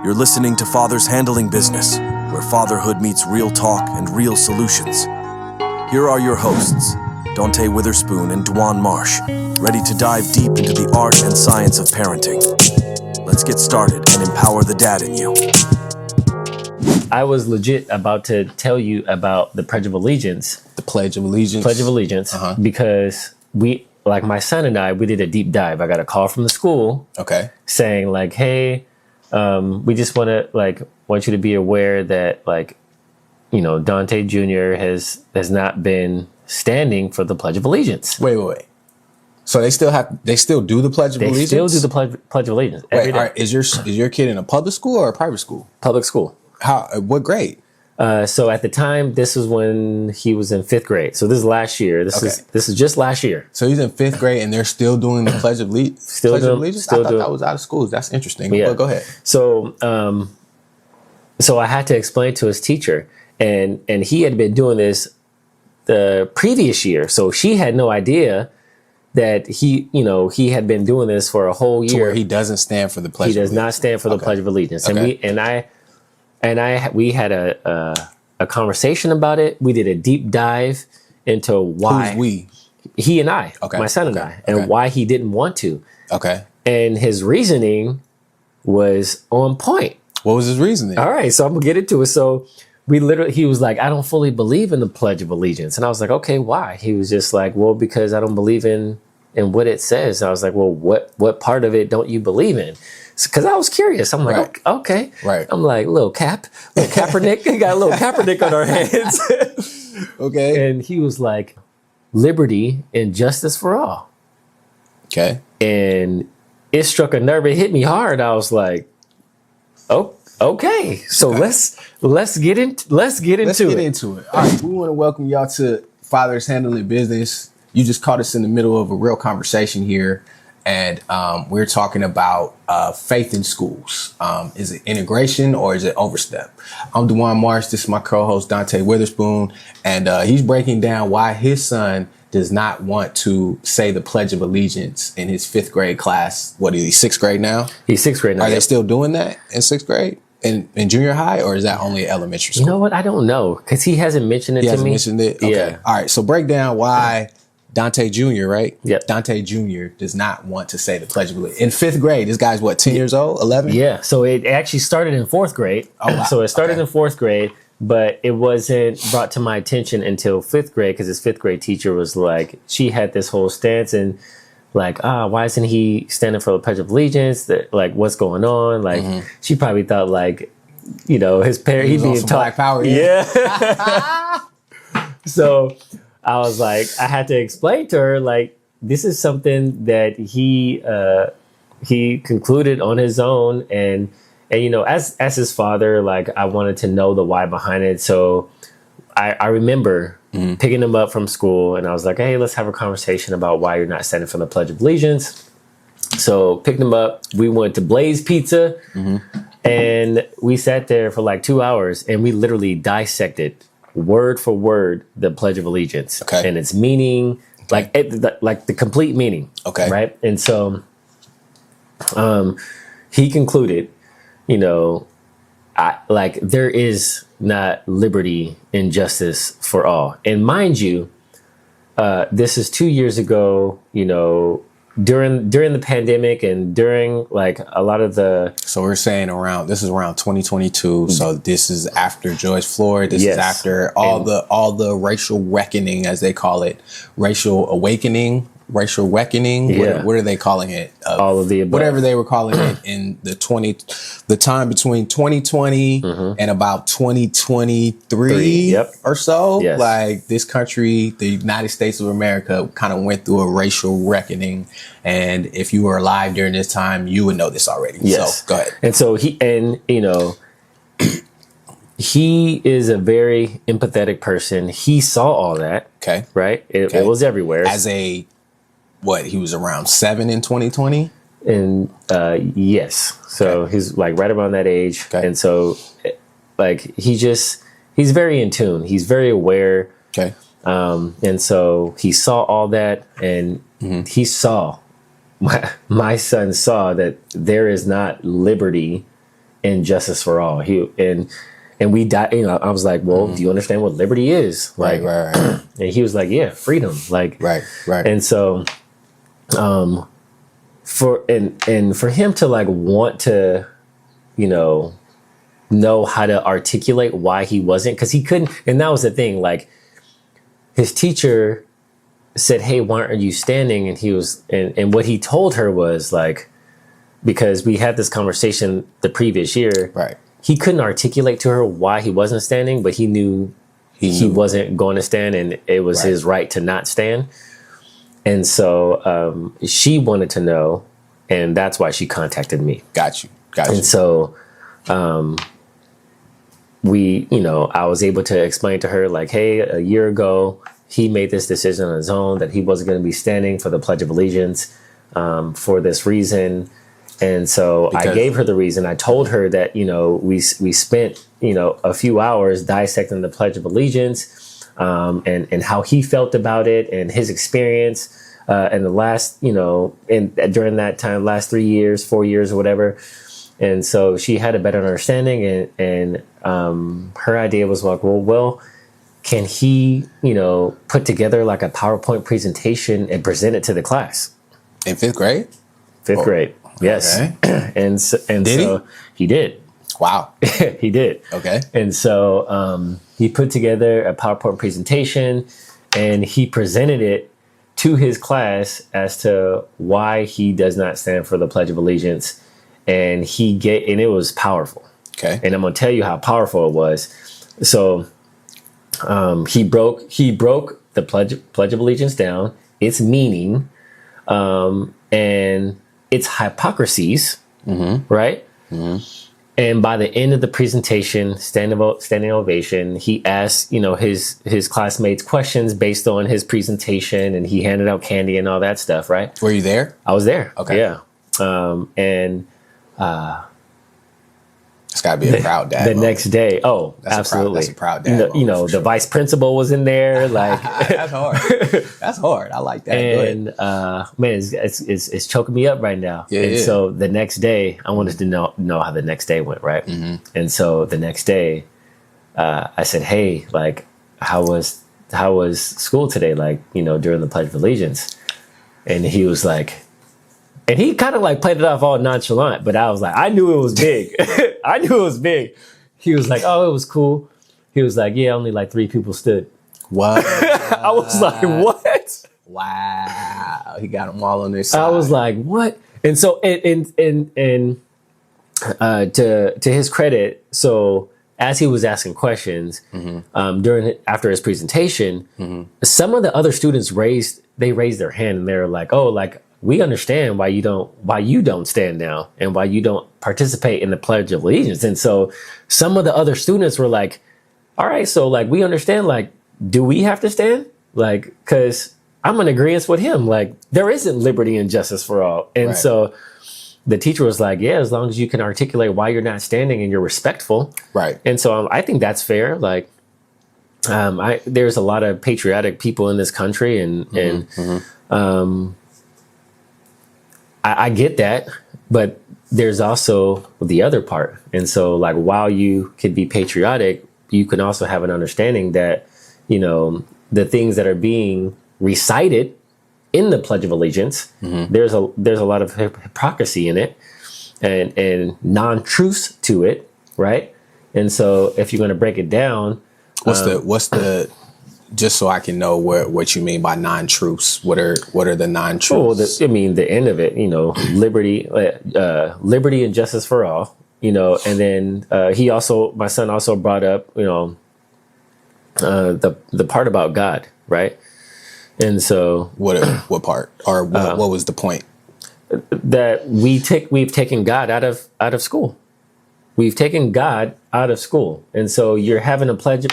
You're listening to Fathers Handling Business, where fatherhood meets real talk and real solutions. Here are your hosts, Donté Witherspoon and Dwyan Marsh, ready to dive deep into the art and science of parenting. Let's get started and empower the dad in you. I was legit about to tell you about the Pledge of Allegiance. The Pledge of Allegiance? Pledge of Allegiance, because like my son and I, we did a deep dive. I got a call from the school saying like, hey, we just want you to be aware that Donté Jr. has not been standing for the Pledge of Allegiance. Wait. So they still do the Pledge of Allegiance? They still do the Pledge of Allegiance every day. All right, is your kid in a public school or a private school? Public school. What grade? So at the time, this was when he was in 5th grade. So this is last year. This is just last year. So he's in 5th grade and they're still doing the Pledge of Allegiance? Still doing. I thought that was out of schools. That's interesting. Yeah. But go ahead. So I had to explain to his teacher, and he had been doing this the previous year. So she had no idea that he had been doing this for a whole year. To where he doesn't stand for the Pledge of Allegiance. He does not stand for the Pledge of Allegiance. And we had a conversation about it. We did a deep dive into why. Who's we? He and I, my son and I, and why he didn't want to. Okay. And his reasoning was on point. What was his reasoning? All right, so I'm gonna get into it. So he was like, I don't fully believe in the Pledge of Allegiance. And I was like, okay, why? He was just like, well, because I don't believe in what it says. And I was like, well, what part of it don't you believe in? Because I was curious. I'm like, okay. Right. I'm like, little Kaepernick. We got a little Kaepernick on our hands. Okay. And he was like, liberty and justice for all. Okay. And it struck a nerve. It hit me hard. I was like, oh, okay. So let's get into it. All right. We want to welcome y'all to Fathers Handling Business. You just caught us in the middle of a real conversation here. And we're talking about faith in schools. Is it integration or is it overstep? I'm Dwyan Marsh. This is my co-host, Donté Witherspoon. And he's breaking down why his son does not want to say the Pledge of Allegiance in his 5th grade class. What is he, 6th grade now? He's 6th grade now. Are they still doing that in 6th grade? In junior high, or is that only elementary school? You know what? I don't know, because he hasn't mentioned it to me. He hasn't mentioned it? Okay. Yeah. All right. So break down why Donté Jr., right? Yep. Donté Jr. does not want to say the Pledge of Allegiance. In 5th grade, this guy's what, 10 years old, 11? Yeah. So it actually started in 4th grade. Oh, wow. So it started in 4th grade, but it wasn't brought to my attention until 5th grade, because his 5th grade teacher was like, she had this whole stance and like, why isn't he standing for the Pledge of Allegiance? Like, what's going on? Like, she probably thought like, his parents, he'd be Black Power. Yeah. So I was like, I had to explain to her, like, this is something that he concluded on his own. And as his father, like, I wanted to know the why behind it. So I remember picking him up from school and I was like, hey, let's have a conversation about why you're not standing for the Pledge of Allegiance. So picked him up. We went to Blaze Pizza and we sat there for like 2 hours and we literally dissected word for word the Pledge of Allegiance and its meaning, like the complete meaning. Okay. Right. And so he concluded, there is not liberty and justice for all. And mind you, this is 2 years ago, during the pandemic and during like a lot of the. So we're saying this is around 2022. So this is after George Floyd. This is after all the racial reckoning, as they call it, racial awakening. Racial reckoning. Yeah. What are they calling it? All of the above. Whatever they were calling it in the time between 2020 and about 2023 or so. Yes. Like this country, the United States of America, kind of went through a racial reckoning. And if you were alive during this time, you would know this already. Yes. So go ahead. And so he is a very empathetic person. He saw all that. Okay. Right. It was everywhere. He was around 7 in 2020? And yes. So he's like right around that age. Okay. And so like he's very in tune. He's very aware. Okay. And so he saw all that and he saw, my son saw that there is not liberty and justice for all. And we died. I was like, well, do you understand what liberty is? Like, right. And he was like, yeah, freedom. Like, Right. And so, for him to like want to, know how to articulate why he wasn't, because he couldn't. And that was the thing. Like, his teacher said, hey, why aren't you standing? And he was, and what he told her was like, because we had this conversation the previous year. Right. He couldn't articulate to her why he wasn't standing, but he knew he wasn't going to stand, and it was his right to not stand. And so she wanted to know, and that's why she contacted me. Got you. And so I was able to explain to her, like, hey, a year ago, he made this decision on his own that he wasn't going to be standing for the Pledge of Allegiance for this reason. And so I gave her the reason. I told her that, we spent, a few hours dissecting the Pledge of Allegiance and how he felt about it and his experience and the last, during that time, last 3 years, 4 years or whatever. And so she had a better understanding, and her idea was like, well, can he, put together like a PowerPoint presentation and present it to the class? In fifth grade? Fifth grade. Yes. Okay. And so he did. Wow. He did. Okay. And so he put together a PowerPoint presentation, and he presented it to his class as to why he does not stand for the Pledge of Allegiance. And it was powerful. Okay. And I'm going to tell you how powerful it was. So he broke the Pledge of Allegiance down, its meaning, and its hypocrisies, right? Mm-hmm. And by the end of the presentation, standing ovation, he asked, his classmates questions based on his presentation, and he handed out candy and all that stuff, right? Were you there? I was there. Okay. Yeah. It's got to be a proud dad. The next day. Oh, that's absolutely. That's a proud dad. The vice principal was in there. Like that's hard. That's hard. I like that. And man, it's choking me up right now. Yeah, and so the next day, I wanted to know how the next day went, right? Mm-hmm. And so the next day, I said, hey, like, how was school today? Like, during the Pledge of Allegiance. And he was like, and he kind of like played it off all nonchalant, but I was like, I knew it was big. I knew it was big. He was like, oh, it was cool. He was like, yeah, only like 3 people stood. What? I was like, what? Wow. He got them all on their side. I was like, what? And so, and to his credit, so as he was asking questions, after his presentation, some of the other students raised their hand, and they're like, oh, like, we understand why you don't stand now and why you don't participate in the Pledge of Allegiance. And so some of the other students were like, all right, so like, we understand, like, do we have to stand? Like, cause I'm in agreement with him. Like, there isn't liberty and justice for all. And so the teacher was like, yeah, as long as you can articulate why you're not standing and you're respectful. Right. And so I think that's fair. Like, there's a lot of patriotic people in this country, and I get that, but there's also the other part. And so, like, while you could be patriotic, you can also have an understanding that, the things that are being recited in the Pledge of Allegiance, there's a lot of hypocrisy in it and non-truths to it, right? And so if you're going to break it down, what's the just so I can know what you mean by non-truths. What are the non-truths? Well, the end of it, liberty and justice for all, and then my son also brought up, the part about God, right? And so what part, or what was the point? That we've taken God out of school. We've taken God out of school, and so you're having a pledge.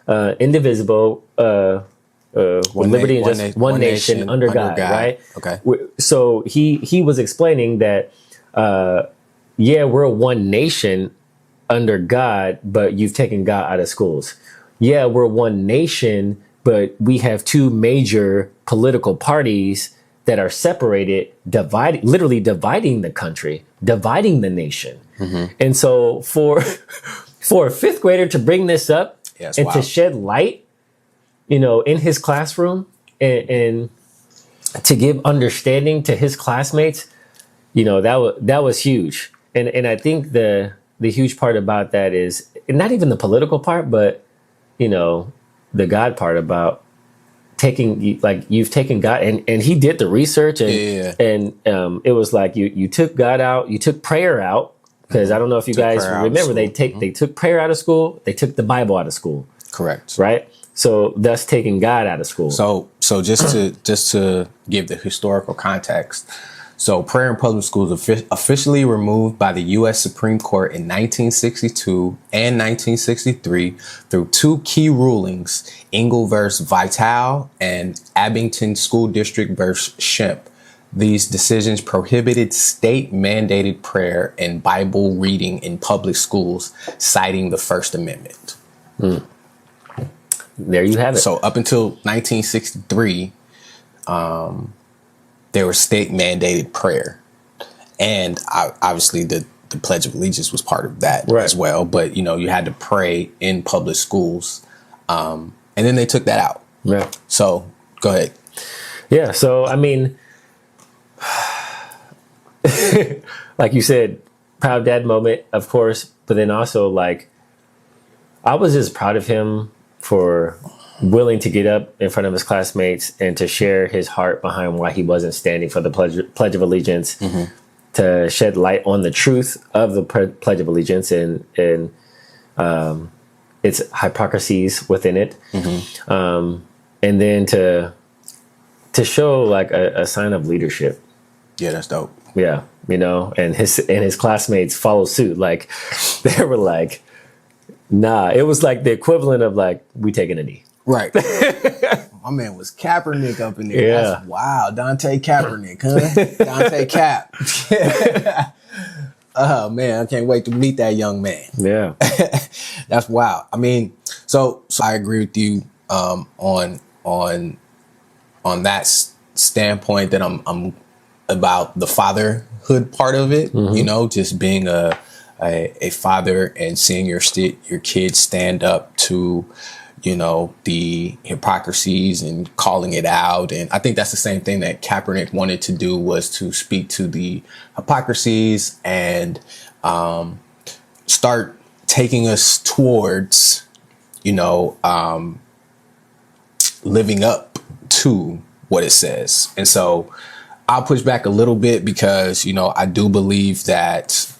Indivisible, with liberty and justice, one nation under God, right? Okay. So he was explaining that, we're one nation under God, but you've taken God out of schools. Yeah, we're one nation, but we have 2 major political parties that are separated, literally dividing the country, dividing the nation. And so for a fifth grader to bring this up and to shed light, in his classroom and to give understanding to his classmates, that was huge. And I think the huge part about that is not even the political part, but the God part about you've taken God, and he did the research, and it was like you took God out, you took prayer out, because I don't know if you guys remember, they took prayer out of school, they took the Bible out of school. Correct. Right. So thus taking God out of school. So just to give the historical context. So prayer in public schools officially removed by the U.S. Supreme Court in 1962 and 1963 through two key rulings, Engel versus Vitale and Abington School District versus Shemp. These decisions prohibited state-mandated prayer and Bible reading in public schools, citing the First Amendment. There you have it. So up until 1963, there was state-mandated prayer. And obviously the Pledge of Allegiance was part of that as well. But, you had to pray in public schools. And then they took that out. Yeah. So go ahead. Yeah. So, I mean, like you said, proud dad moment, of course. But then also, like, I was just proud of him for willing to get up in front of his classmates and to share his heart behind why he wasn't standing for the Pledge of Allegiance, to shed light on the truth of the Pledge of Allegiance and its hypocrisies within it. And then to show like a sign of leadership. Yeah, that's dope. Yeah. And his classmates follow suit. Like they were like, nah, it was like the equivalent of like, we taking a knee. Right. My man was Kaepernick up in there. Yeah. That's wow. Donté Kaepernick, huh? Donté Cap. Oh man, I can't wait to meet that young man. Yeah. That's wow. I mean, so I agree with you on that standpoint that I'm about the fatherhood part of it, just being a father and seeing your kids stand up to the hypocrisies and calling it out. And I think that's the same thing that Kaepernick wanted to do, was to speak to the hypocrisies and start taking us towards, living up to what it says. And so I'll push back a little bit because, I do believe that,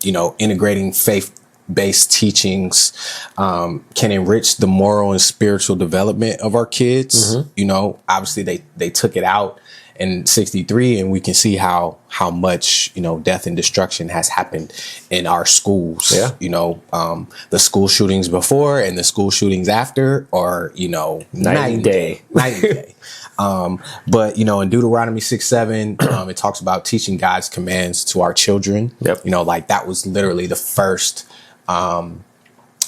integrating faith-based teachings can enrich the moral and spiritual development of our kids. Obviously they took it out in 63, and we can see how much, death and destruction has happened in our schools. Yeah. The school shootings before and the school shootings after are, night and day. But, in Deuteronomy 6:7, it talks about teaching God's commands to our children. Yep. Like that was literally the first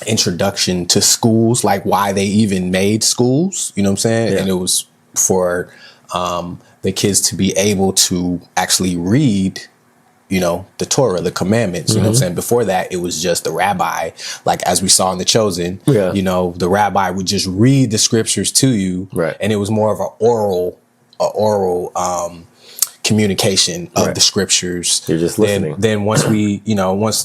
introduction to schools, like why they even made schools, you know what I'm saying? Yeah. And it was for the kids to be able to actually read, the Torah, the commandments, you know what I'm saying? Before that, it was just the rabbi, like as we saw in The Chosen, the rabbi would just read the scriptures to you. Right. And it was more of an oral communication of the scriptures. You're just listening. Then once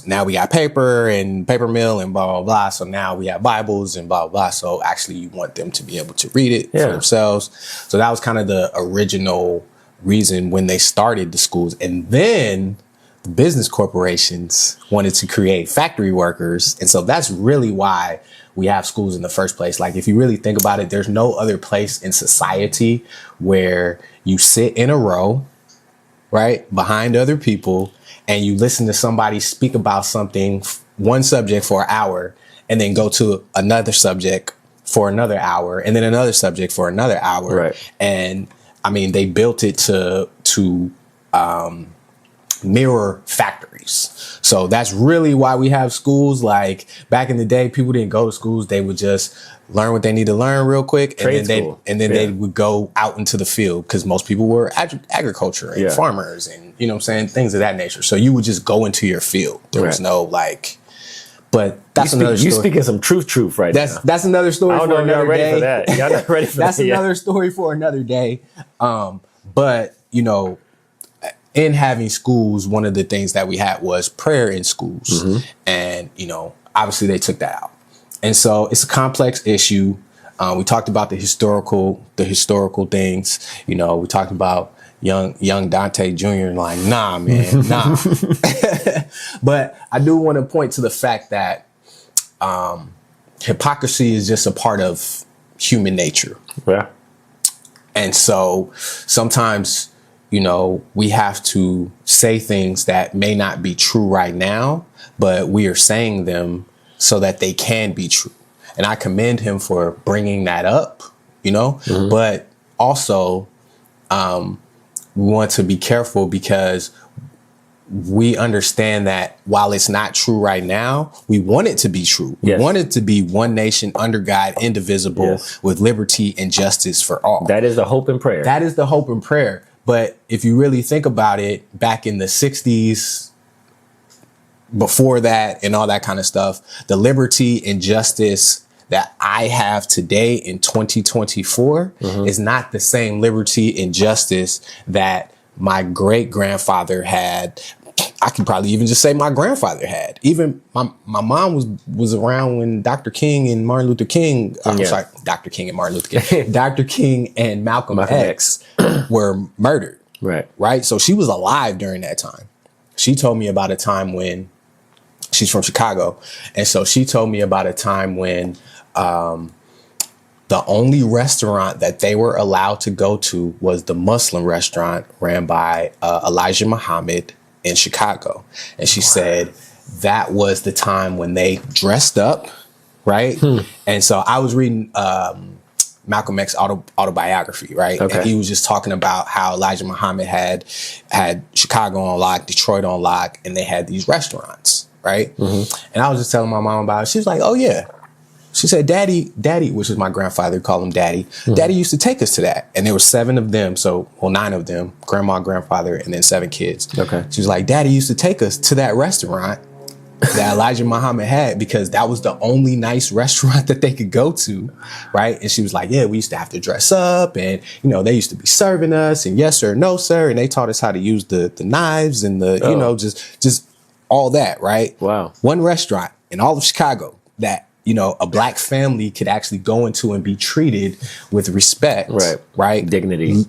now we got paper and paper mill and blah, blah, blah. So now we have Bibles and blah, blah, blah. So actually you want them to be able to read it for themselves. So that was kind of the original reason when they started the schools. And then the business corporations wanted to create factory workers. And so that's really why we have schools in the first place. Like if you really think about it, there's no other place in society where you sit in a row, right, behind other people, and you listen to somebody speak about something, one subject for an hour, and then go to another subject for another hour, and then another subject for another hour. Right. And I mean, they built it to mirror factories. So that's really why we have schools. Like back in the day, people didn't go to schools. They would just learn what they need to learn real quick. And then they would go out into the field because most people were agriculture and farmers and, you know what I'm saying, things of that nature. So you would just go into your field. There was no like, but that's another story. You're speaking some truth right now. That's another story for another day. For that. Y'all not ready for that's that. Another story for another day. But, you know, in having schools, one of the things that we had was prayer in schools. Mm-hmm. And, you know, obviously they took that out. And so it's a complex issue. We talked about the historical things. You know, we talked about young Donté Jr. like, nah, man, nah. But I do want to point to the fact that hypocrisy is just a part of human nature. Yeah. And so sometimes, you know, we have to say things that may not be true right now, but we are saying them so that they can be true. And I commend him for bringing that up, you know, but also we want to be careful because we understand that while it's not true right now, we want it to be true. Yes. We want it to be one nation under God, indivisible, with liberty and justice for all. That is the hope and prayer. That is the hope and prayer. But if you really think about it, back in the 60s, before that and all that kind of stuff, the liberty and justice that I have today in 2024 is not the same liberty and justice that my great grandfather had. I can probably even just say my grandfather had. Even my mom was around when Dr. King and Martin Luther King, sorry, Dr. King and Martin Luther King, Dr. King and Malcolm X were murdered. Right. So she was alive during that time. She told me about a time when she's from Chicago. And so she told me about a time when the only restaurant that they were allowed to go to was the Muslim restaurant ran by Elijah Muhammad in Chicago. And she said that was the time when they dressed up, right? And so I was reading Malcolm X autobiography, right? Okay. And he was just talking about how Elijah Muhammad had Chicago on lock, Detroit on lock, and they had these restaurants, right? And I was just telling my mom about it. She was like, oh yeah. She said, Daddy, which is my grandfather, call him Daddy. Daddy used to take us to that. And there were 7 of them. So, well, 9 of them, grandma, grandfather, and then 7 kids. Okay. She was like, Daddy used to take us to that restaurant that Elijah Muhammad had because that was the only nice restaurant that they could go to. Right. And she was like, yeah, we used to have to dress up and, you know, they used to be serving us and yes, sir, no, sir. And they taught us how to use the knives and you know, just all that. Right. Wow. One restaurant in all of Chicago that, you know, a black family could actually go into and be treated with respect, right? Dignity,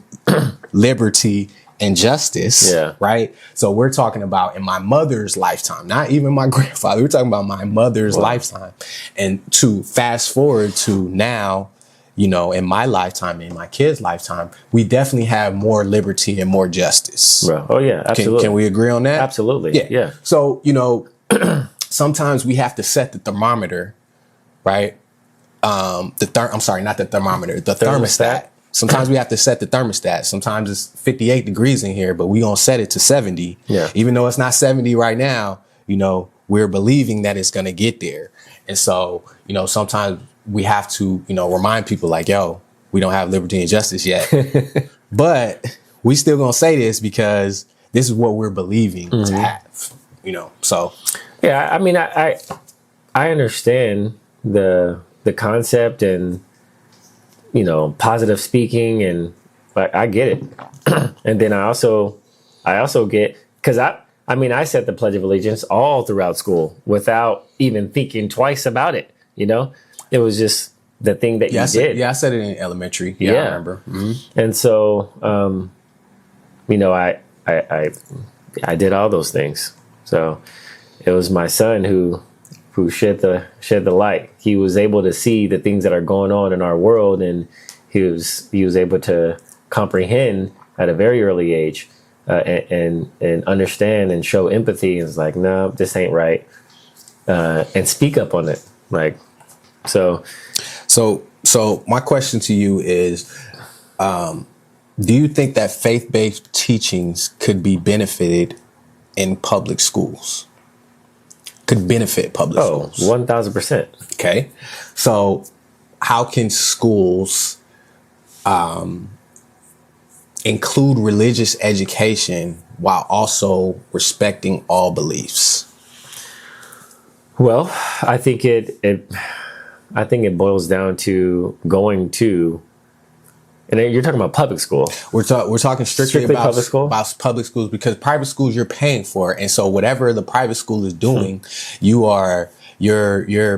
liberty, and justice, right? So we're talking about in my mother's lifetime, not even my grandfather. We're talking about my mother's lifetime. And to fast forward to now, you know, in my lifetime, in my kids' lifetime, we definitely have more liberty and more justice. Oh, yeah, absolutely. Can we agree on that? Absolutely. Yeah. So, you know, sometimes we have to set the thermometer. Right. I'm sorry, not the thermometer, the thermostat. Sometimes we have to set the thermostat. Sometimes it's 58 degrees in here, but we gonna set it to 70. Yeah. Even though it's not 70 right now, you know, we're believing that it's gonna get there. And so, you know, sometimes we have to, you know, remind people like, yo, we don't have liberty and justice yet. But we still gonna say this because this is what we're believing to have, you know. So yeah, I mean I understand the concept and, you know, positive speaking, and I get it. And then I also get, because I mean I said the Pledge of Allegiance all throughout school without even thinking twice about it. You know, it was just the thing that you did. I said it in elementary. I remember. And so you know, I did all those things. So it was my son who shed the light. He was able to see the things that are going on in our world, and he was able to comprehend at a very early age and understand and show empathy. And it's like, no, this ain't right, and speak up on it. Like, so my question to you is, do you think that faith-based teachings could be benefited in public schools, could benefit public schools. 1,000%. Okay. So how can schools include religious education while also respecting all beliefs? Well, I think it boils down to going to, and you're talking about public school. We're talking strictly about public school? About public schools, because private schools you're paying for, and so whatever the private school is doing, you're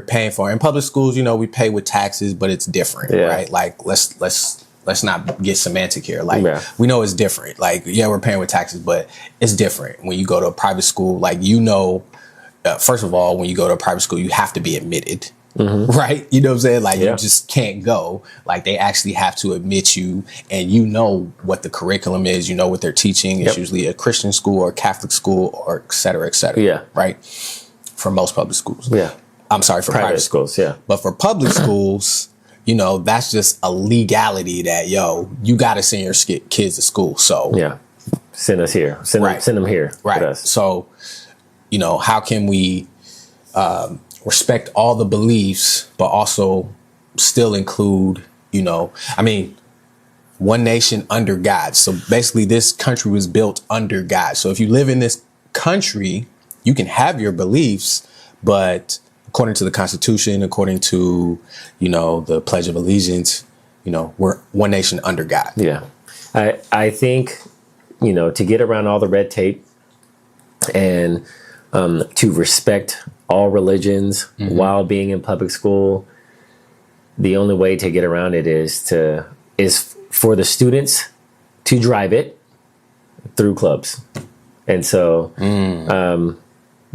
paying for. In public schools, we pay with taxes, but it's different, right? Like let's not get semantic here. Like we know it's different. Like we're paying with taxes, but it's different when you go to a private school. Like first of all, when you go to a private school, you have to be admitted. Mm-hmm. Right? You know what I'm saying? Like you just can't go. Like they actually have to admit you, and what the curriculum is, what they're teaching. It's usually a Christian school or a Catholic school or et cetera, et cetera. Yeah. Right? For most public schools. Yeah. I'm sorry, for private schools. Yeah. But for public schools, that's just a legality that, you got to send your kids to school. So send us here. Send them here. Right. With us. So, how can we respect all the beliefs, but also still include, one nation under God. So basically this country was built under God. So if you live in this country, you can have your beliefs, but according to the Constitution, according to, the Pledge of Allegiance, we're one nation under God. Yeah. I think, to get around all the red tape and to respect all religions while being in public school, the only way to get around it is for the students to drive it through clubs. And so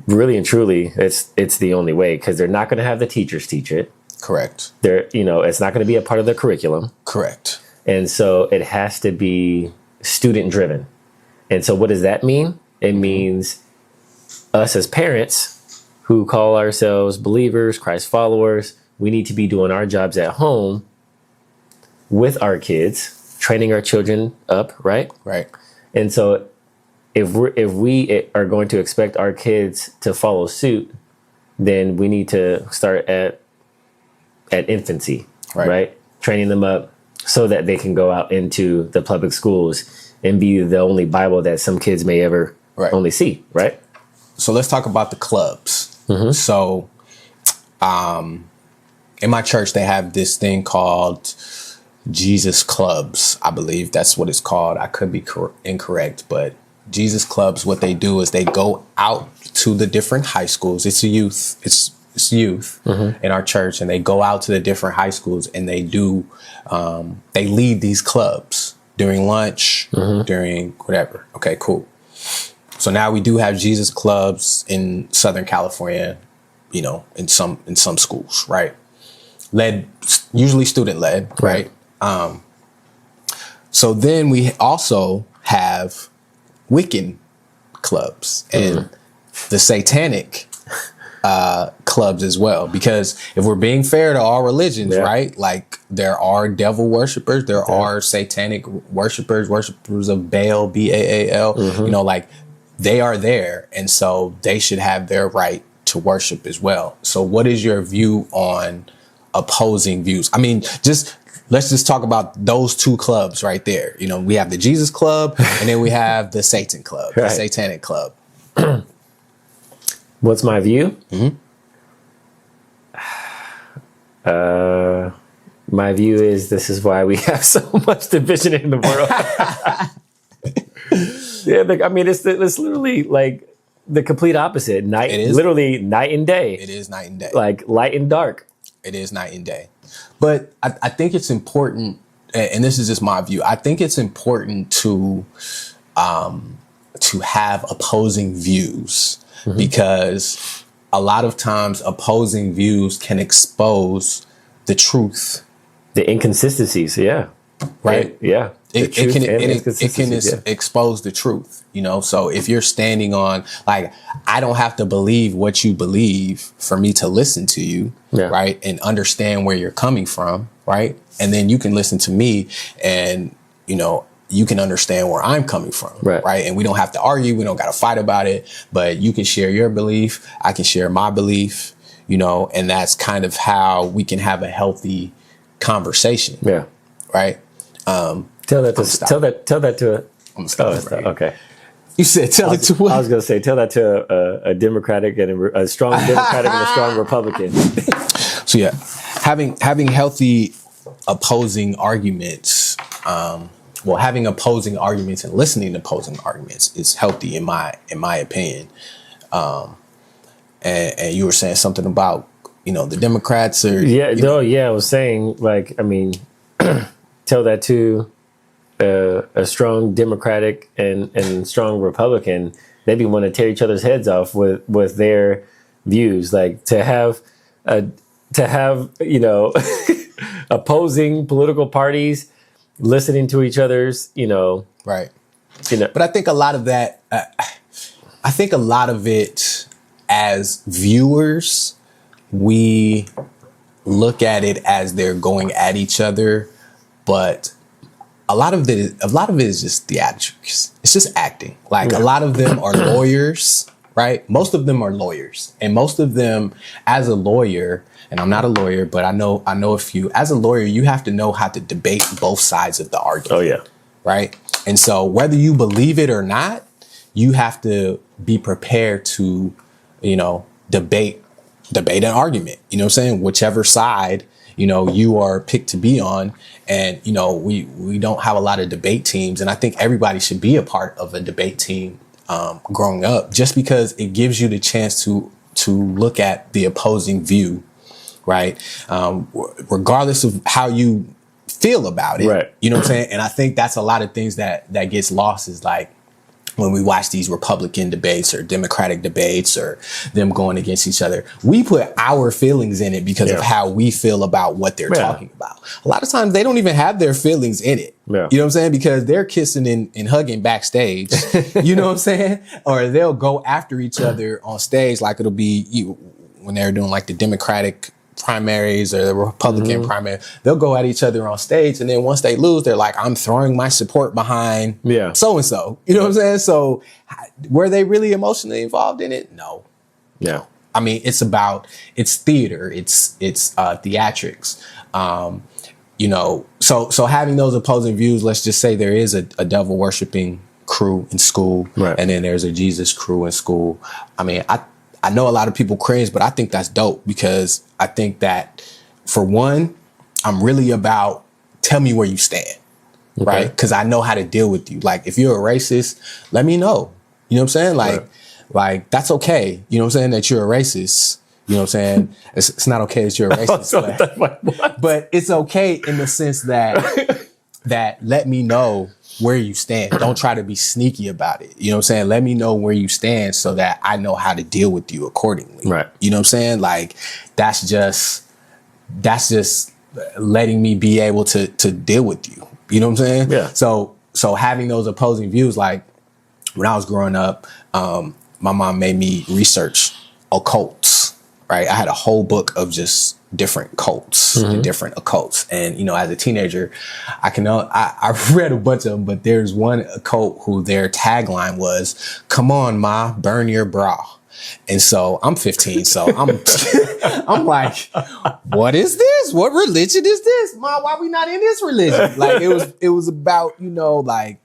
really and truly, it's the only way, because they're not going to have the teachers teach it. Correct. It's not going to be a part of the curriculum. Correct. And so it has to be student driven. And so what does that mean? It means us as parents who call ourselves believers, Christ followers, we need to be doing our jobs at home with our kids, training our children up, right? Right. And so if we are going to expect our kids to follow suit, then we need to start at infancy, right? Training them up so that they can go out into the public schools and be the only Bible that some kids may ever only see, right? So let's talk about the clubs. Mm-hmm. So in my church, they have this thing called Jesus Clubs. I believe that's what it's called. I could be incorrect, but Jesus Clubs, what they do is they go out to the different high schools. It's youth in our church, and they go out to the different high schools, and they lead these clubs during lunch, during whatever. Okay, cool. So now we do have Jesus Clubs in Southern California, in some schools, right? Usually student led, right? So then we also have Wiccan clubs and the satanic clubs as well, because if we're being fair to all religions, right? Like there are devil worshipers, there are satanic worshipers of Baal, Baal, like they are there. And so they should have their right to worship as well. So what is your view on opposing views? I mean, let's just talk about those two clubs right there. We have the Jesus Club and then we have the Satan Club, the Satanic Club. What's my view? My view is this is why we have so much division in the world. It's literally like the complete opposite. Literally night and day. It is night and day. Like light and dark. It is night and day. But I think it's important, and this is just my view, I think it's important to have opposing views, because a lot of times opposing views can expose the truth. The inconsistencies, right? It can expose the truth, so if you're standing on, like, I don't have to believe what you believe for me to listen to you, right? And understand where you're coming from, right? And then you can listen to me and, you can understand where I'm coming from, right? And we don't have to argue. We don't got to fight about it, but you can share your belief. I can share my belief, you know, and that's kind of how we can have a healthy conversation. Yeah. Right. Tell that to I'm gonna stop right okay. You said tell it to what? I was going to say, tell that to a Democratic and a strong Democratic and a strong Republican. So yeah, having healthy opposing arguments, having opposing arguments and listening to opposing arguments is healthy in my opinion. And you were saying something about, you know, the Democrats or I was saying, like, I mean, tell that to a strong Democratic and strong Republican. Maybe want to tear each other's heads off with their views, like to have you know opposing political parties listening to each other's, you know, right. You know, but I think a lot of that, I think a lot of it as viewers, we look at it as they're going at each other, but a lot of it is just theatrics. It's just acting. Like a lot of them are lawyers, right? Most of them are lawyers, and most of them, as a lawyer, and I'm not a lawyer, but I know a few. As a lawyer, you have to know how to debate both sides of the argument. Oh yeah, right. And so whether you believe it or not, you have to be prepared to, you know, debate an argument. You know what I'm saying? Whichever side, you know, you are picked to be on. And, you know, we don't have a lot of debate teams. And I think everybody should be a part of a debate team growing up, just because it gives you the chance to look at the opposing view. Right. Regardless of how you feel about it. Right. You know what I'm saying? And I think that's a lot of things that gets lost is like, when we watch these Republican debates or Democratic debates or them going against each other, we put our feelings in it because of how we feel about what they're talking about. A lot of times they don't even have their feelings in it. Yeah. You know what I'm saying? Because they're kissing and hugging backstage. You know what I'm saying? Or they'll go after each other on stage, like it'll be when they're doing like the Democratic primaries or the Republican primary, they'll go at each other on stage, and then once they lose, they're like, I'm throwing my support behind so and so. You know what I'm saying? So were they really emotionally involved in it? No. Yeah. I mean, it's theater, it's theatrics. You know, so having those opposing views, let's just say there is a devil worshiping crew in school, and then there's a Jesus crew in school. I mean, I know a lot of people cringe, but I think that's dope, because I think that, for one, I'm really about tell me where you stand, right? Because I know how to deal with you. Like, if you're a racist, let me know. You know what I'm saying? Like that's okay. You know what I'm saying? That you're a racist. You know what I'm saying? It's not okay that you're a racist. But it's okay in the sense that let me know where you stand. Don't try to be sneaky about it. You know what I'm saying? Let me know where you stand so that I know how to deal with you accordingly. Right. You know what I'm saying? Like, that's just letting me be able to deal with you. You know what I'm saying? Yeah. So having those opposing views, like when I was growing up, my mom made me research occults, right? I had a whole book of just different cults and different occults. And, you know, as a teenager, I read a bunch of them, but there's one occult who their tagline was, "Come on, ma, burn your bra." And so I'm 15, so I'm like, what is this? What religion is this? Ma, why we not in this religion? Like, it was about, you know, like,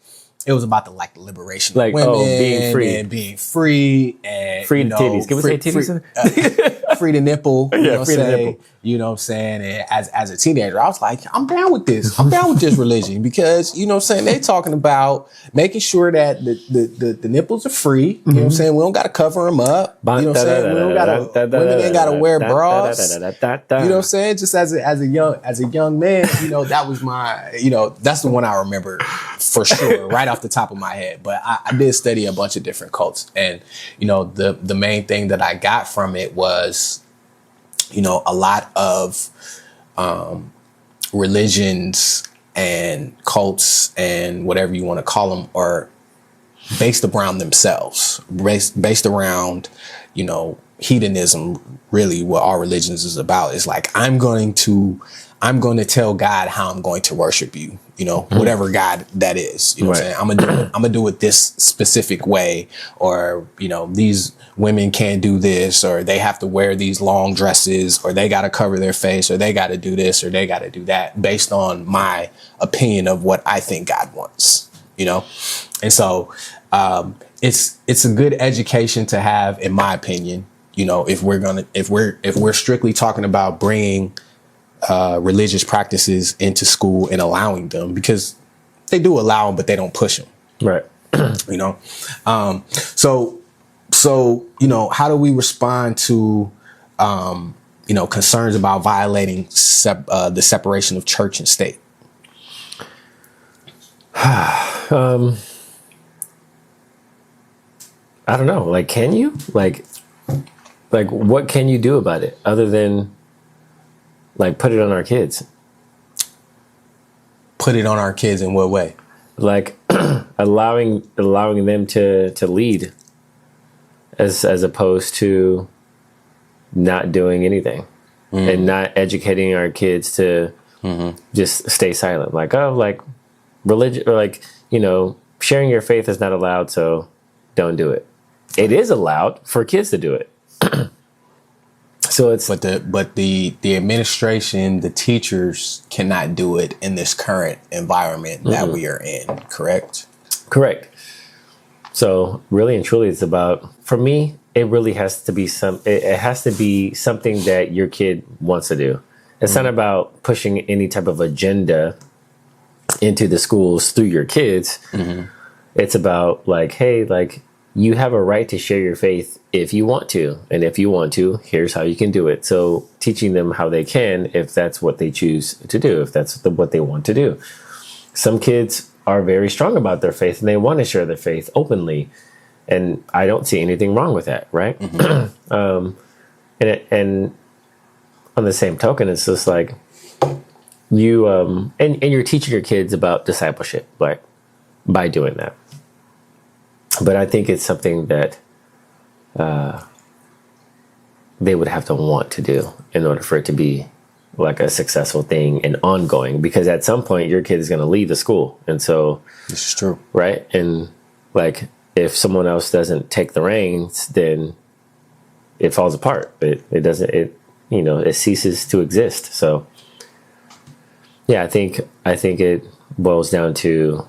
it was about the liberation of women, being free and free the titties. Can we say titties? Free the nipple. Free the nipple. You know what I'm saying? And as a teenager, I was like, I'm down with this. I'm down with this religion, because, you know what I'm saying, they talking about making sure that the nipples are free. You know what I'm saying? We don't got to cover them up. You know what I'm saying? We don't got to, women ain't got to wear bras. You know what I'm saying? Just as a young man, you know, that was my, you know, that's the one I remember for sure, right off the top of my head. But I did study a bunch of different cults, and, you know, the main thing that I got from it was, you know, a lot of religions and cults and whatever you want to call them are based around themselves, based around, you know, hedonism, really what all religions is about. Is like, I'm going to tell God how I'm going to worship you, whatever God that is, what I'm saying? I'm gonna do it this specific way, or, these women can't do this, or they have to wear these long dresses, or they got to cover their face, or they got to do this, or they got to do that based on my opinion of what I think God wants, And so, it's a good education to have, in my opinion, if we're strictly talking about bringing religious practices into school and allowing them, because they do allow them, but they don't push them. Right. So, how do we respond to, concerns about violating the separation of church and state? I don't know. Like, can you? Like what can you do about it other than like put it on our kids? Put it on our kids in what way? Like allowing them to lead as opposed to not doing anything and not educating our kids to just stay silent. Like, religion, or sharing your faith is not allowed, so don't do it. It is allowed for kids to do it. So it's but the administration, the teachers cannot do it in this current environment that we are in. Correct. So really and truly, it's about, for me, it really has to be it has to be something that your kid wants to do. It's not about pushing any type of agenda into the schools through your kids. It's about like, hey, like, you have a right to share your faith if you want to. And if you want to, here's how you can do it. So teaching them how they can, if that's what they choose to do, if that's what they want to do. Some kids are very strong about their faith and they want to share their faith openly. And I don't see anything wrong with that, right? And on the same token, it's just like you, and you're teaching your kids about discipleship, like, by doing that. But I think it's something that they would have to want to do in order for it to be like a successful thing and ongoing, because at some point your kid is going to leave the school. And so this is true. Right. And like, if someone else doesn't take the reins, then it falls apart. It doesn't, it ceases to exist. So yeah, I think it boils down to,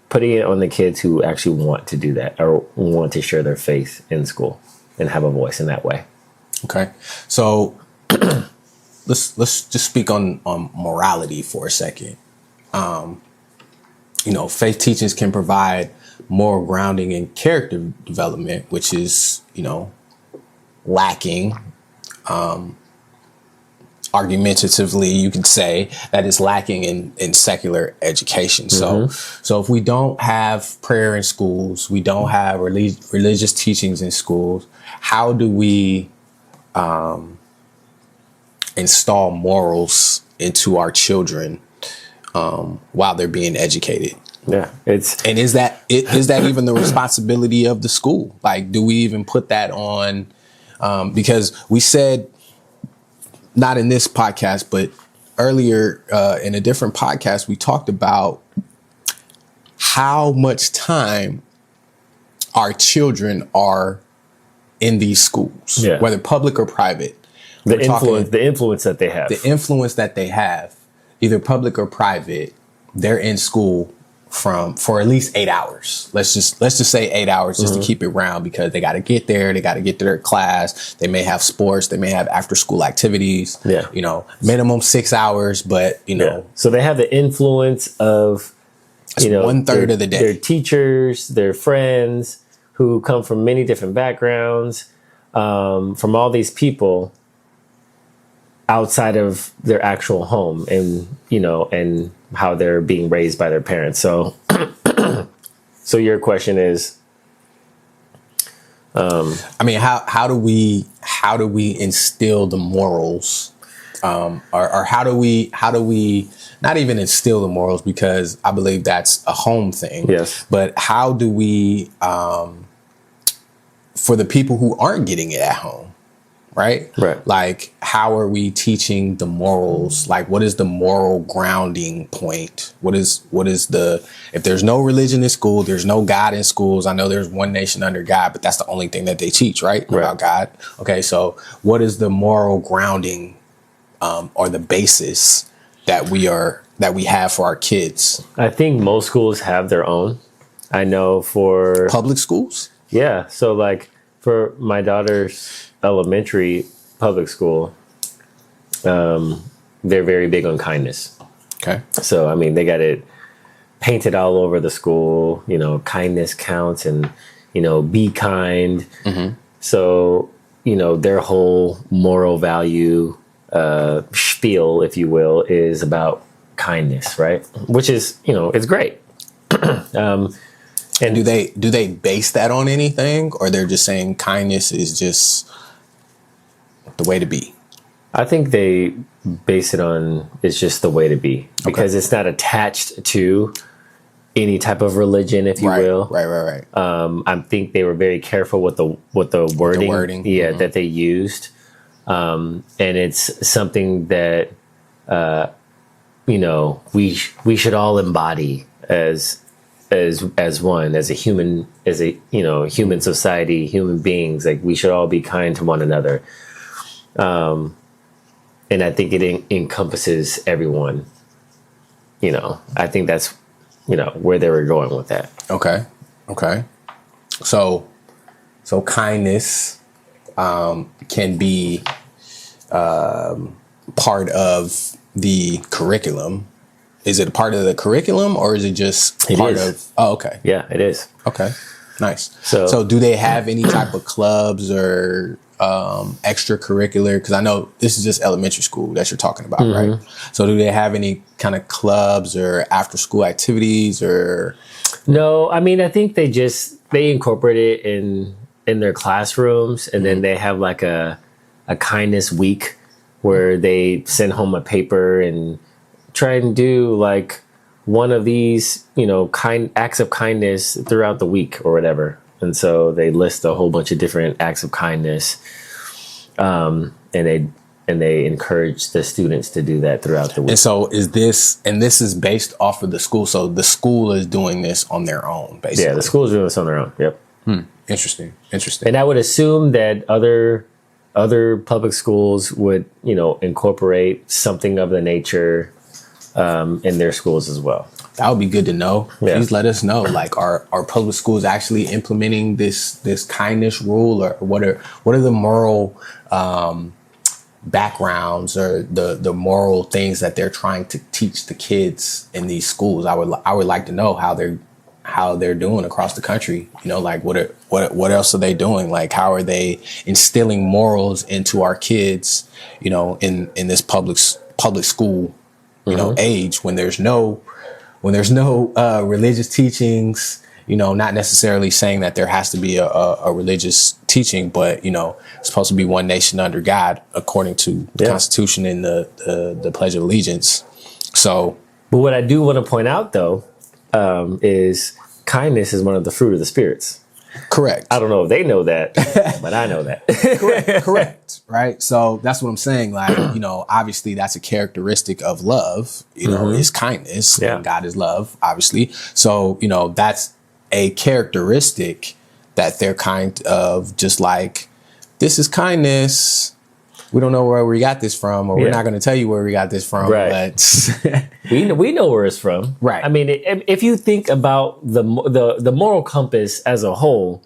putting it on the kids who actually want to do that or want to share their faith in school and have a voice in that way. Okay. So let's just speak on morality for a second. Faith teachings can provide moral grounding and character development, which is, lacking. Argumentatively, you can say that is lacking in secular education. So if we don't have prayer in schools, we don't have religious teachings in schools, how do we install morals into our children while they're being educated? Yeah, is that even the responsibility of the school? Like, do we even put that on? Because we said, not in this podcast, but earlier in a different podcast, we talked about how much time our children are in these schools, whether public or private. The influence that they have. The influence that they have, either public or private, they're in school for at least 8 hours. Let's just say 8 hours just to keep it round, because they got to get there. They got to get to their class. They may have sports. They may have after school activities. Yeah. Minimum 6 hours, but So they have the influence of, 1/3 of the day. Their teachers, their friends who come from many different backgrounds, from all these people outside of their actual home, and and how they're being raised by their parents. So so your question is, how do we instill the morals, or how do we not even instill the morals, because I believe that's a home thing. Yes. But how do we for the people who aren't getting it at home, right? Right. Like, how are we teaching the morals? Like, what is the moral grounding point? What is the, if there's no religion in school, there's no God in schools. I know there's one nation under God, but that's the only thing that they teach, right? About God. Okay. So what is the moral grounding, or the basis that we have for our kids? I think most schools have their own. I know for Public schools? Yeah. So like for my daughter's elementary public school, they're very big on kindness. Okay. So, I mean, they got it painted all over the school, you know, kindness counts and, you know, be kind. Mm-hmm. So, you know, their whole moral value spiel, if you will, is about kindness, right? Which is, you know, it's great. And do they base that on anything, or they're just saying kindness is just the way to be? I think they base it on it's just the way to be, because it's not attached to any type of religion, if you will. Right. I think they were very careful with the wording, that they used, and it's something that you know, we should all embody as one, as a human, you know, human society, human beings. Like, we should all be kind to one another. And I think it encompasses everyone. You know, I think that's, you know, where they were going with that. Okay. So kindness can be part of the curriculum. Is it a part of the curriculum, or is it just part of? Oh, okay. Yeah, it is. Okay, nice. So do they have any type of clubs or extracurricular? Because I know this is just elementary school that you're talking about, right? So do they have any kind of clubs or after school activities or? No, I mean, I think they incorporate it in their classrooms, and then they have like a kindness week where they send home a paper and try and do like one of these, you know, acts of kindness throughout the week or whatever. And so they list a whole bunch of different acts of kindness. And they encourage the students to do that throughout the week. And so this is based off of the school. So the school is doing this on their own, basically. Yeah, the school is doing this on their own. Yep. Interesting. And I would assume that other public schools would, you know, incorporate something of the nature in their schools as well. That would be good to know. Yeah. Please let us know. Like, are public schools actually implementing this kindness rule, or what are the moral backgrounds or the moral things that they're trying to teach the kids in these schools? I would like to know how they're doing across the country. You know, like what else are they doing? Like, how are they instilling morals into our kids? You know, in this public school, you know, age, when there's no religious teachings. You know, not necessarily saying that there has to be a religious teaching, but, you know, it's supposed to be one nation under God, according to the Constitution and the Pledge of Allegiance. So, but what I do want to point out, though, is kindness is one of the fruit of the spirits. Correct. I don't know if they know that, but I know that. Correct. Right. So that's what I'm saying. Like, you know, obviously that's a characteristic of love, you know, is kindness. Yeah. And God is love, obviously. So, you know, that's a characteristic that they're kind of just like, this is kindness. We don't know where we got this from, or we're not going to tell you where we got this from. Right. But we know where it's from. Right. I mean, if you think about the moral compass as a whole,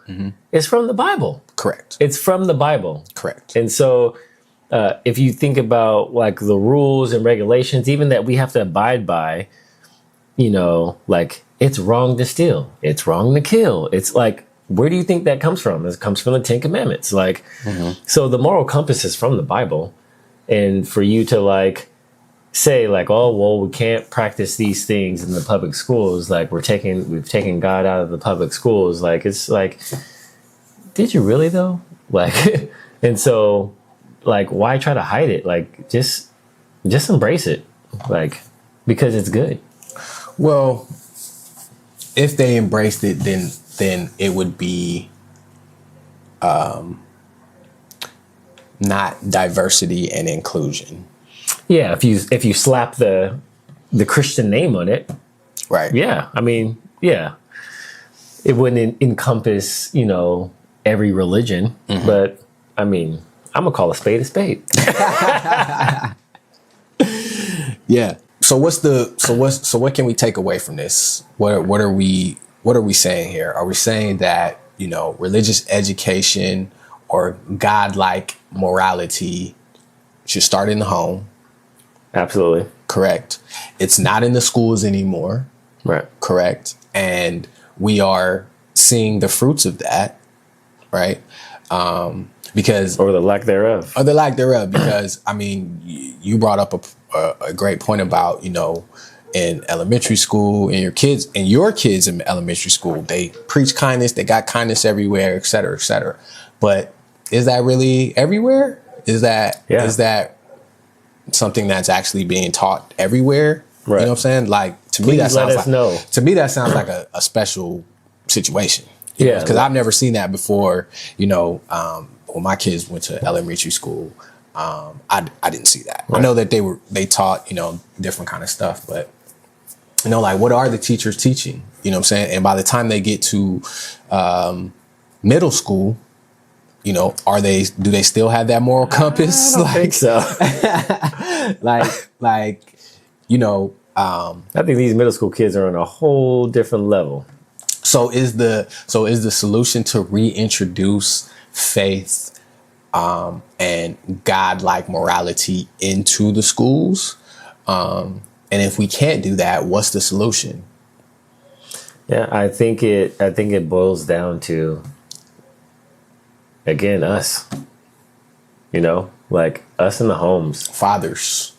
it's from the Bible. Correct. It's from the Bible. Correct. And so if you think about like the rules and regulations, even that we have to abide by, you know, like, it's wrong to steal. It's wrong to kill. It's like, where do you think that comes from? It comes from the Ten Commandments. Like, so the moral compass is from the Bible. And for you to like say like, oh, well, we can't practice these things in the public schools. Like, we've taken God out of the public schools. Like, it's like, did you really though? Like, and so like, why try to hide it? Like, just embrace it. Like, because it's good. Well, if they embraced it, then it would be not diversity and inclusion. Yeah, if you slap the Christian name on it, Right. yeah, I mean, yeah, it wouldn't encompass, every religion, but I mean, I'm gonna call a spade a spade. Yeah. So what can we take away from this? What are we saying here? Are we saying that, religious education or godlike morality should start in the home? Absolutely. Correct. It's not in the schools anymore. Right. Correct. And we are seeing the fruits of that, right? Because or the lack thereof. Because I mean, you brought up a great point about, in elementary school, and your kids in elementary school, they preach kindness, they got kindness everywhere, et cetera, et cetera. But is that really everywhere? Is that something that's actually being taught everywhere? Right. You know what I'm saying? Like, to me, that sounds like a special situation. Because I've never seen that before. When my kids went to elementary school, I didn't see that. Right. I know that they taught, different kind of stuff, but like, what are the teachers teaching? You know what I'm saying? And by the time they get to middle school, do they still have that moral compass? I don't think so. I think these middle school kids are on a whole different level. So is the solution to reintroduce faith and godlike morality into the schools? And if we can't do that, what's the solution? Yeah, I think it boils down to, again, us. Like us in the homes. Fathers.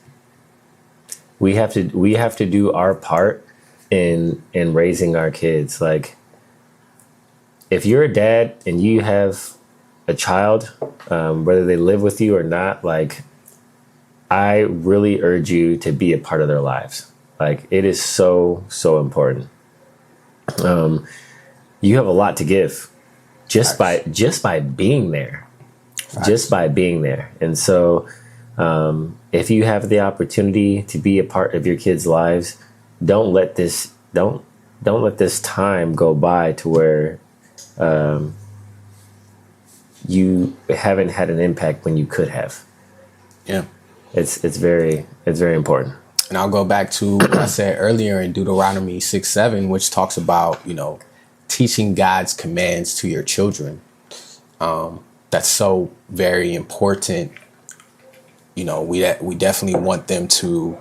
We have to do our part in raising our kids. Like, if you're a dad and you have a child, whether they live with you or not, like, I really urge you to be a part of their lives. Like, it is so, so important. You have a lot to give just by being there. Facts. Just by being there. And so if you have the opportunity to be a part of your kids' lives, don't let this time go by to where you haven't had an impact when you could have. Yeah. It's very important. And I'll go back to what I said earlier in Deuteronomy 6:7, which talks about, teaching God's commands to your children. That's so very important. We definitely want them to,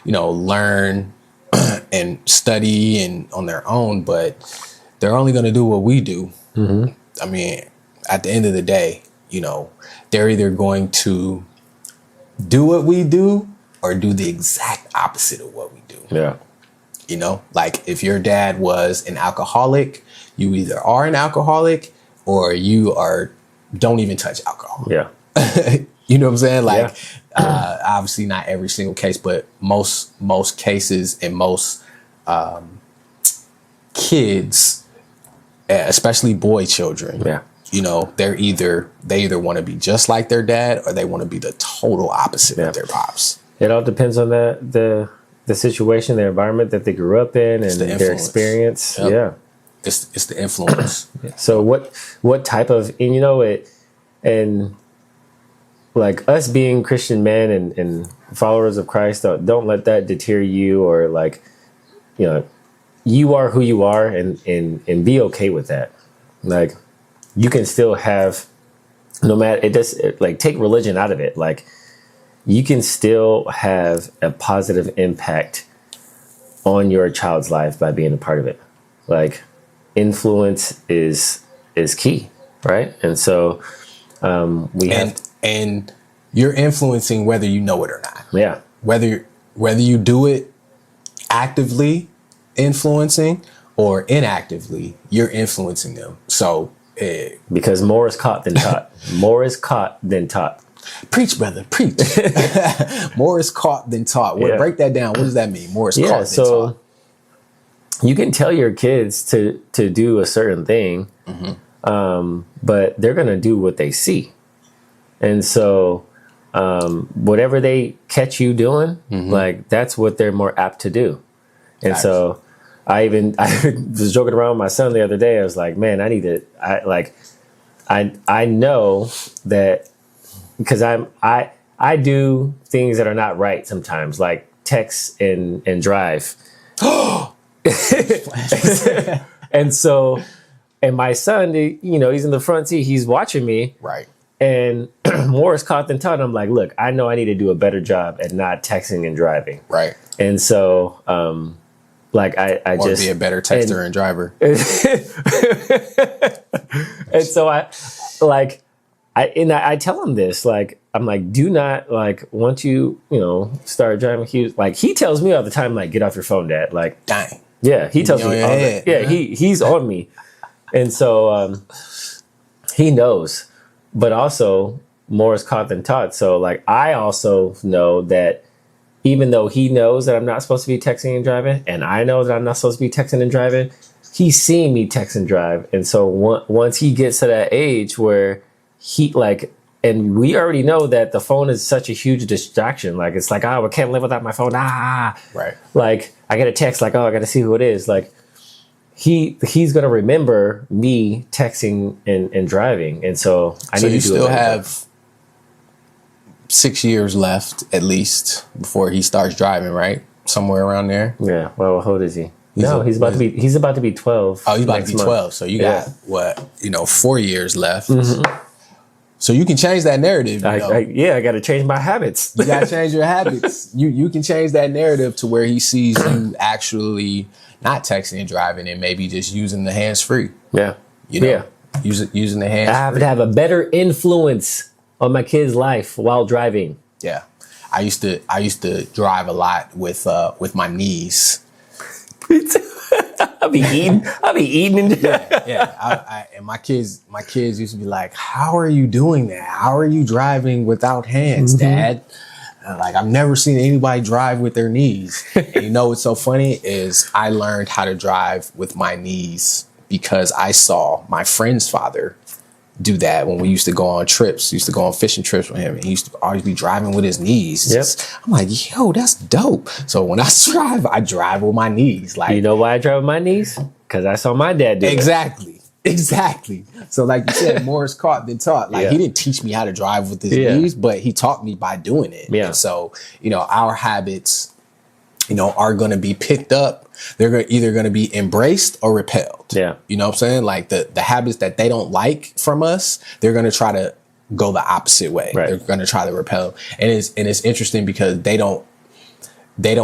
learn and study and on their own, but they're only going to do what we do. Mm-hmm. I mean, at the end of the day, they're either going to do what we do or do the exact opposite of what we do. Yeah. Like, if your dad was an alcoholic, you either are an alcoholic or you don't even touch alcohol. Yeah. You know what I'm saying? Like, obviously not every single case, but most cases and most kids, especially boy children, they either want to be just like their dad or they want to be the total opposite of their pops. It all depends on the situation, the environment that they grew up in, and their experience. Yep. Yeah. It's the influence. So what type of, and like us being Christian men and followers of Christ, don't let that deter you, or like, you are who you are, and be okay with that. Like, you can still have, no matter, take religion out of it. Like, you can still have a positive impact on your child's life by being a part of it. Like, influence is key, right? And so and you're influencing whether you know it or not. Yeah. Whether you do it actively influencing or inactively, you're influencing them. So because more is caught than taught. More is caught than taught. Preach, brother, preach. More is caught than taught. Break that down. What does that mean? More is caught than taught. You can tell your kids to do a certain thing, but they're going to do what they see. And so whatever they catch you doing, like that's what they're more apt to do. And so I was joking around with my son the other day. I was like, man, I know that because I do things that are not right sometimes, like text and drive. And so, and my son, he's in the front seat, he's watching me. Right. And more is caught than taught. I'm like, look, I know I need to do a better job at not texting and driving. Right. And so, I just be a better texter and driver. And so I tell him this, like, I'm like, do not, like, once you start driving, he tells me all the time, like, get off your phone, Dad. Like, dang. Yeah, he tells me all that. Yeah, he's on me. And so he knows. But also, more is caught than taught. So, like, I also know that even though he knows that I'm not supposed to be texting and driving, and I know that I'm not supposed to be texting and driving, he's seeing me text and drive. And so once he gets to that age where and we already know that the phone is such a huge distraction. Like, it's like, oh, I can't live without my phone. Right. Like, I get a text, like, oh, I got to see who it is. Like, he's going to remember me texting and driving. And so I need to do it. So you still have 6 years left, at least, before he starts driving, right? Somewhere around there. Yeah. Well, how old is he? He's about to be 12. Oh, he's about to be 12. Month. So you got 4 years left. Mm-hmm. So you can change that narrative. I got to change my habits. You got to change your habits. You can change that narrative to where he sees you actually not texting and driving and maybe just using the hands free. Yeah. Using the hands. I have to have a better influence on my kid's life while driving. Yeah. I used to drive a lot with my knees. I'll be eating. And my kids used to be like, "How are you doing that? How are you driving without hands, Dad?" Like, I've never seen anybody drive with their knees. And you know what's so funny is I learned how to drive with my knees because I saw my friend's father do that when we used to go on trips. Used to go on fishing trips with him, and he used to always be driving with his knees. Yep. I'm like, yo, that's dope. So when I drive with my knees. Like, you know why I drive with my knees? Because I saw my dad do it. Exactly. So like you said, more is caught than taught. Like, he didn't teach me how to drive with his knees, but he taught me by doing it. Yeah. And so, our habits, are going to be picked up. They're either going to be embraced or repelled. Yeah. You know what I'm saying? Like the habits that they don't like from us, they're going to try to go the opposite way. Right. They're going to try to repel. And it's interesting because they don't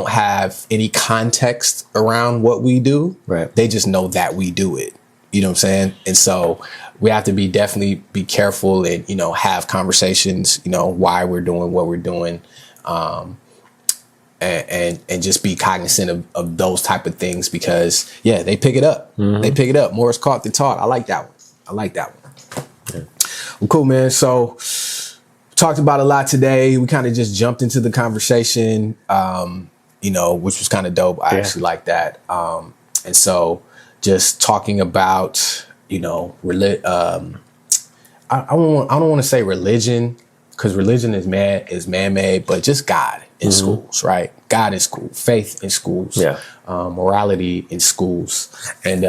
have any context around what we do. Right. They just know that we do it. You know what I'm saying? And so we have to definitely be careful and, have conversations, why we're doing what we're doing. And just be cognizant of those type of things because they pick it up. Mm-hmm. They pick it up. More is caught than taught. I like that one. Yeah. Well, cool, man. So talked about a lot today. We kind of just jumped into the conversation, which was kind of dope. I actually like that. And so just talking about, I don't want to say religion because religion is man-made, but just God in schools, right? God in school, faith in schools, morality in schools. And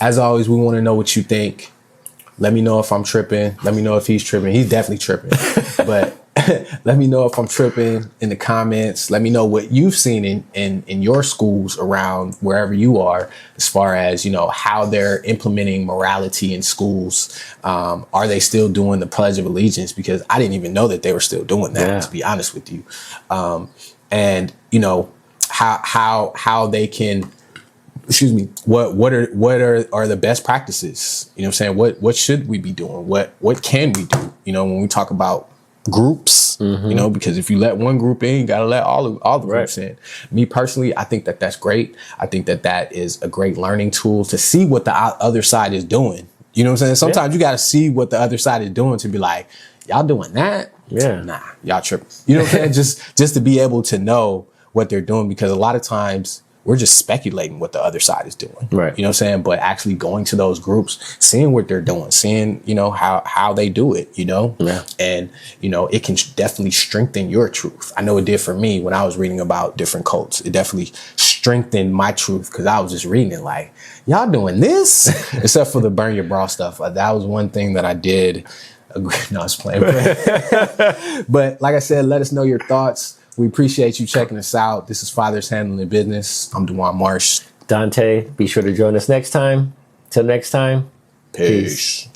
as always, we want to know what you think. Let me know if I'm tripping. Let me know if he's tripping. He's definitely tripping. But let me know if I'm tripping in the comments. Let me know what you've seen in your schools around wherever you are, as far as, how they're implementing morality in schools. Are they still doing the Pledge of Allegiance? Because I didn't even know that they were still doing that, to be honest with you. And, how they can, what are the best practices? You know what I'm saying? What should we be doing? What can we do? When we talk about groups, because if you let one group in, you got to let all the groups in. Me personally, I think that that's great. I think that is a great learning tool to see what the other side is doing. You know what I'm saying? Sometimes you got to see what the other side is doing to be like, y'all doing that? Yeah. Nah, y'all tripping. You know what I'm saying? Just to be able to know what they're doing, because a lot of times we're just speculating what the other side is doing. Right. You know what I'm saying? But actually going to those groups, seeing what they're doing, seeing, you know, how they do it, you know? Yeah. And, you know, it can definitely strengthen your truth. I know it did for me when I was reading about different cults. It definitely strengthened my truth because I was just reading it like, y'all doing this? Except for the burn your bra stuff. That was one thing that I did. No, I was playing. But like I said, let us know your thoughts. We appreciate you checking us out. This is Fathers Handling Business. I'm Dwyan Marsh. Donté, be sure to join us next time. Till next time. Peace.